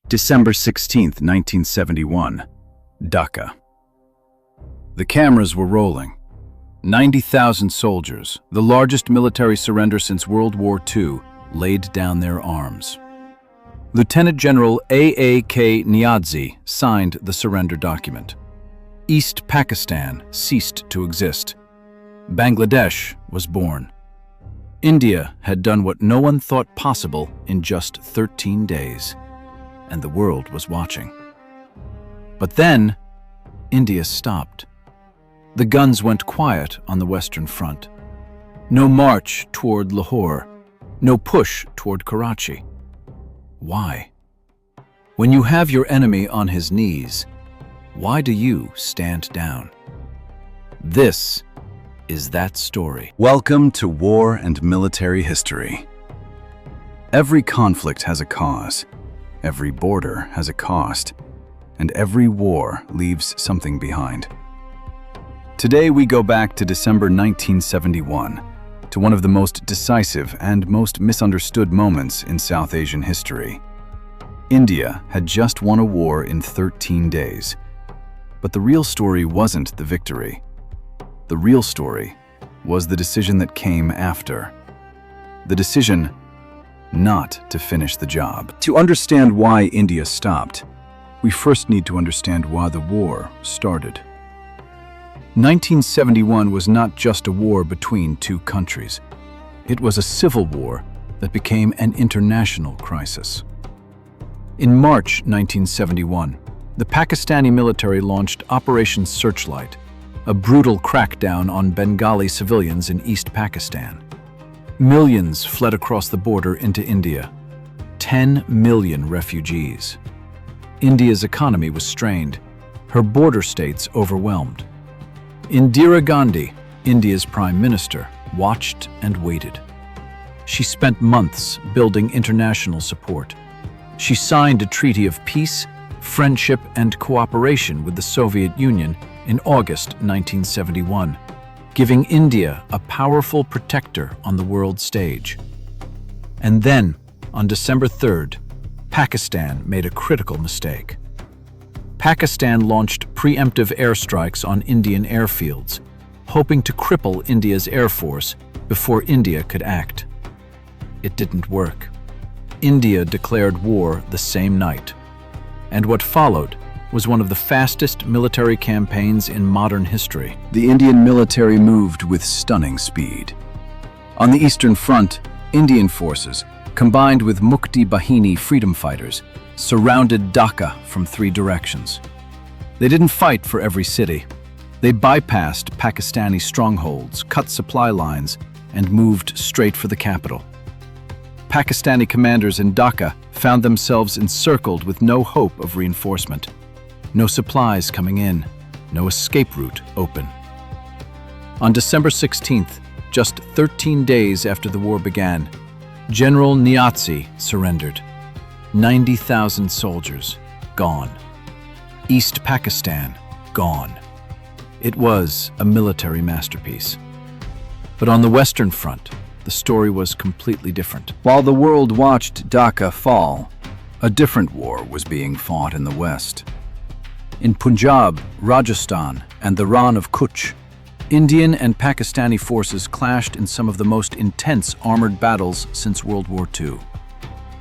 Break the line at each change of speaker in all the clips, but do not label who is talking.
December 16, 1971, Dhaka. The cameras were rolling. 90,000 soldiers, the largest military surrender since World War II, laid down their arms. Lieutenant General A.A.K. Niazi signed the surrender document. East Pakistan ceased to exist. Bangladesh was born. India had done what no one thought possible in just 13 days. And the world was watching. But then, India stopped. The guns went quiet on the Western Front. No march toward Lahore, no push toward Karachi. Why? When you have your enemy on his knees, why do you stand down? This is that story. Welcome to War and Military History. Every conflict has a cause. Every border has a cost, and every war leaves something behind. Today we go back to December 1971, to one of the most decisive and most misunderstood moments in South Asian history. India had just won a war in 13 days, but the real story wasn't the victory. The real story was the decision that came after. The decision not to finish the job. To understand why India stopped, we first need to understand why the war started. 1971 was not just a war between two countries. It was a civil war that became an international crisis. In March 1971, the Pakistani military launched Operation Searchlight, a brutal crackdown on Bengali civilians in East Pakistan. Millions fled across the border into India. 10 million refugees. India's economy was strained, her border states overwhelmed. Indira Gandhi, India's prime minister, watched and waited. She spent months building international support. She signed a treaty of peace, friendship, and cooperation with the Soviet Union in August 1971. Giving India a powerful protector on the world stage. And then, on December 3rd, Pakistan made a critical mistake. Pakistan launched preemptive airstrikes on Indian airfields, hoping to cripple India's air force before India could act. It didn't work. India declared war the same night. And what followed was one of the fastest military campaigns in modern history. The Indian military moved with stunning speed. On the Eastern Front, Indian forces, combined with Mukti Bahini freedom fighters, surrounded Dhaka from 3 directions. They didn't fight for every city. They bypassed Pakistani strongholds, cut supply lines, and moved straight for the capital. Pakistani commanders in Dhaka found themselves encircled with no hope of reinforcement. No supplies coming in, no escape route open. On December 16th, just 13 days after the war began, General Niazi surrendered. 90,000 soldiers, gone. East Pakistan, gone. It was a military masterpiece. But on the Western Front, the story was completely different. While the world watched Dhaka fall, a different war was being fought in the West. In Punjab, Rajasthan, and the Rann of Kutch, Indian and Pakistani forces clashed in some of the most intense armored battles since World War II.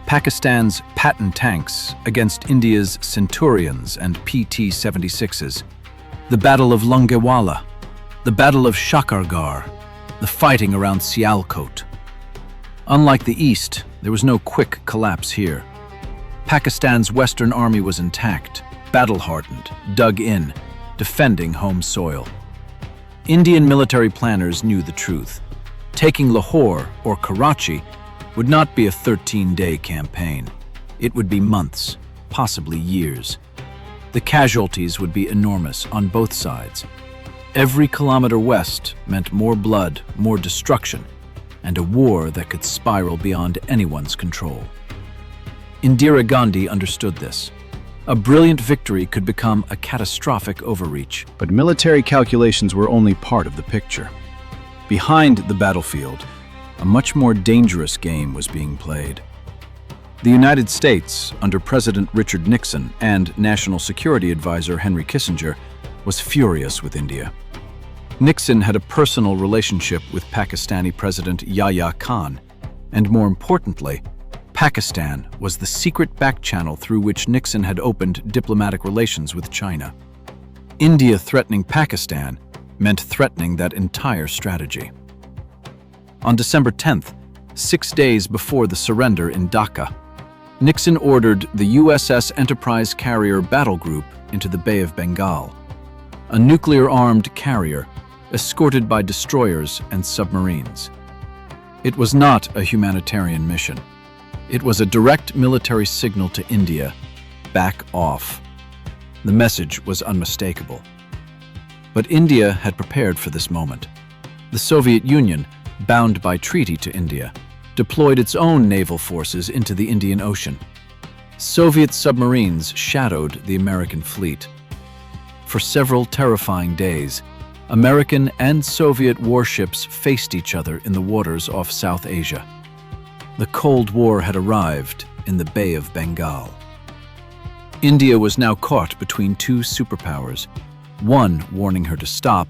Pakistan's Patton tanks against India's Centurions and PT-76s, the Battle of Longewala, the Battle of Shakargarh, the fighting around Sialkot. Unlike the East, there was no quick collapse here. Pakistan's Western Army was intact, battle-hardened, dug in, defending home soil. Indian military planners knew the truth. Taking Lahore or Karachi would not be a 13-day campaign. It would be months, possibly years. The casualties would be enormous on both sides. Every kilometer west meant more blood, more destruction, and a war that could spiral beyond anyone's control. Indira Gandhi understood this. A brilliant victory could become a catastrophic overreach. But military calculations were only part of the picture. Behind the battlefield, a much more dangerous game was being played. The United States, under President Richard Nixon and National Security Advisor Henry Kissinger, was furious with India. Nixon had a personal relationship with Pakistani President Yahya Khan, and more importantly, Pakistan was the secret back channel through which Nixon had opened diplomatic relations with China. India threatening Pakistan meant threatening that entire strategy. On December 10th, 6 days before the surrender in Dhaka, Nixon ordered the USS Enterprise carrier battle group into the Bay of Bengal, a nuclear-armed carrier escorted by destroyers and submarines. It was not a humanitarian mission. It was a direct military signal to India: back off. The message was unmistakable. But India had prepared for this moment. The Soviet Union, bound by treaty to India, deployed its own naval forces into the Indian Ocean. Soviet submarines shadowed the American fleet. For several terrifying days, American and Soviet warships faced each other in the waters off South Asia. The Cold War had arrived in the Bay of Bengal. India was now caught between two superpowers, one warning her to stop,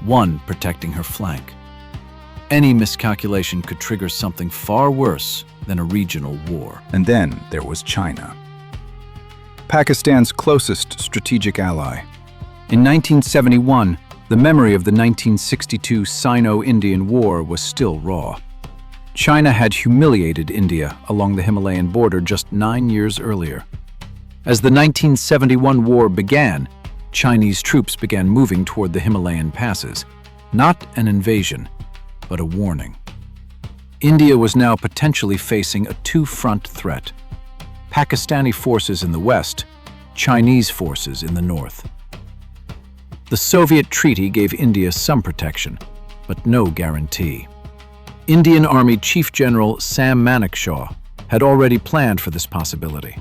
one protecting her flank. Any miscalculation could trigger something far worse than a regional war.
And then there was China, Pakistan's closest strategic ally.
In 1971, the memory of the 1962 Sino-Indian War was still raw. China had humiliated India along the Himalayan border just 9 years earlier. As the 1971 war began, Chinese troops began moving toward the Himalayan passes, not an invasion, but a warning. India was now potentially facing a two-front threat: Pakistani forces in the west, Chinese forces in the north. The Soviet treaty gave India some protection, but no guarantee. Indian Army Chief General Sam Manekshaw had already planned for this possibility.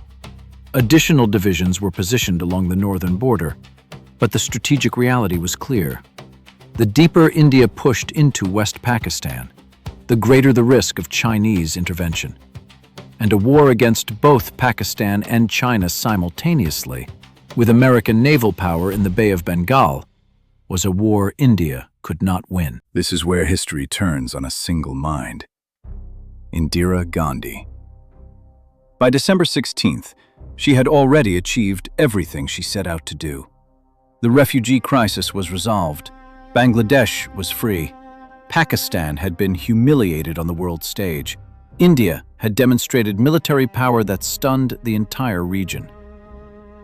Additional divisions were positioned along the northern border, but the strategic reality was clear. The deeper India pushed into West Pakistan, the greater the risk of Chinese intervention. And a war against both Pakistan and China simultaneously, with American naval power in the Bay of Bengal, was a war India could not win.
This is where history turns on a single mind: Indira Gandhi. By December 16th, she had already achieved everything she set out to do. The refugee crisis was resolved. Bangladesh was free. Pakistan had been humiliated on the world stage. India had demonstrated military power that stunned the entire region.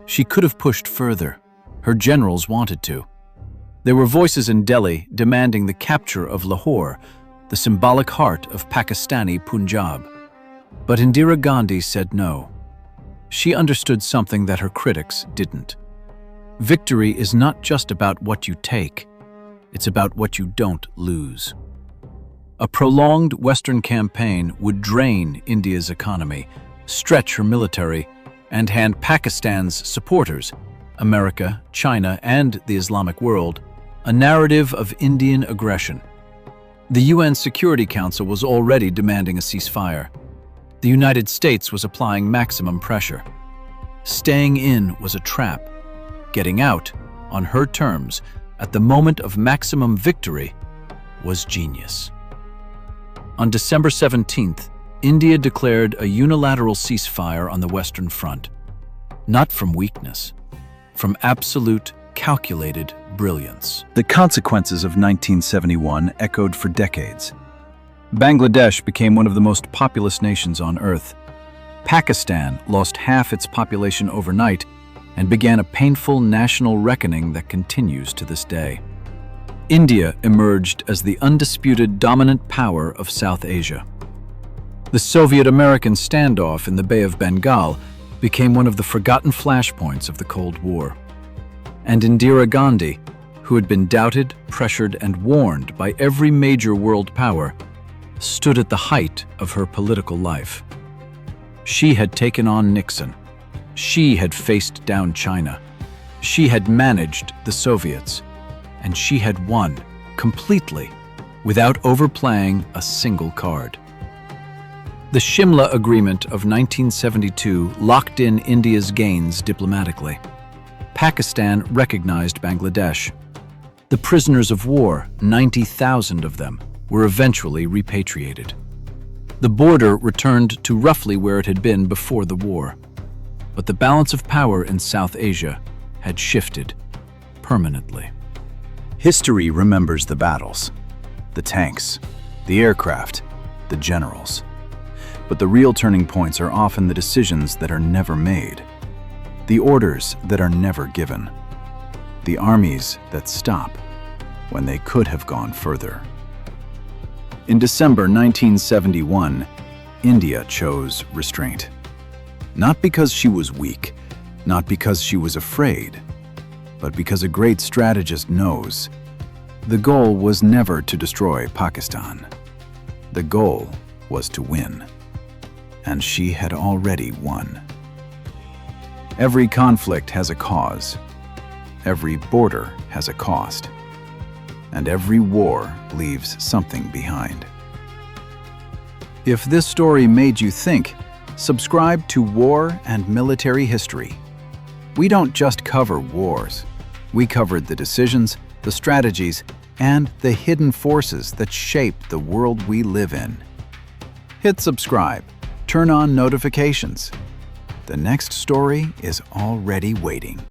She could have pushed further. Her generals wanted to. There were voices in Delhi demanding the capture of Lahore, the symbolic heart of Pakistani Punjab. But Indira Gandhi said no. She understood something that her critics didn't. Victory is not just about what you take. It's about what you don't lose. A prolonged Western campaign would drain India's economy, stretch her military, and hand Pakistan's supporters, America, China, and the Islamic world, a narrative of Indian aggression. The UN Security Council was already demanding a ceasefire. The United States was applying maximum pressure. Staying in was a trap. Getting out, on her terms, at the moment of maximum victory, was genius. On December 17th, India declared a unilateral ceasefire on the Western Front. Not from weakness, from absolute, calculated brilliance. The consequences of 1971 echoed for decades. Bangladesh became one of the most populous nations on Earth. Pakistan lost half its population overnight and began a painful national reckoning that continues to this day. India emerged as the undisputed dominant power of South Asia. The Soviet-American standoff in the Bay of Bengal became one of the forgotten flashpoints of the Cold War. And Indira Gandhi, who had been doubted, pressured, and warned by every major world power, stood at the height of her political life. She had taken on Nixon. She had faced down China. She had managed the Soviets. And she had won, completely, without overplaying a single card.
The Shimla Agreement of 1972 locked in India's gains diplomatically. Pakistan recognized Bangladesh. The prisoners of war, 90,000 of them, were eventually repatriated. The border returned to roughly where it had been before the war. But the balance of power in South Asia had shifted permanently.
History remembers the battles, the tanks, the aircraft, the generals. But the real turning points are often the decisions that are never made, the orders that are never given, the armies that stop when they could have gone further. In December 1971, India chose restraint. Not because she was weak, not because she was afraid, but because a great strategist knows the goal was never to destroy Pakistan. The goal was to win. And she had already won. Every conflict has a cause. Every border has a cost. And every war leaves something behind. If this story made you think, subscribe to War and Military History. We don't just cover wars. We covered the decisions, the strategies, and the hidden forces that shape the world we live in. Hit subscribe. Turn on notifications. The next story is already waiting.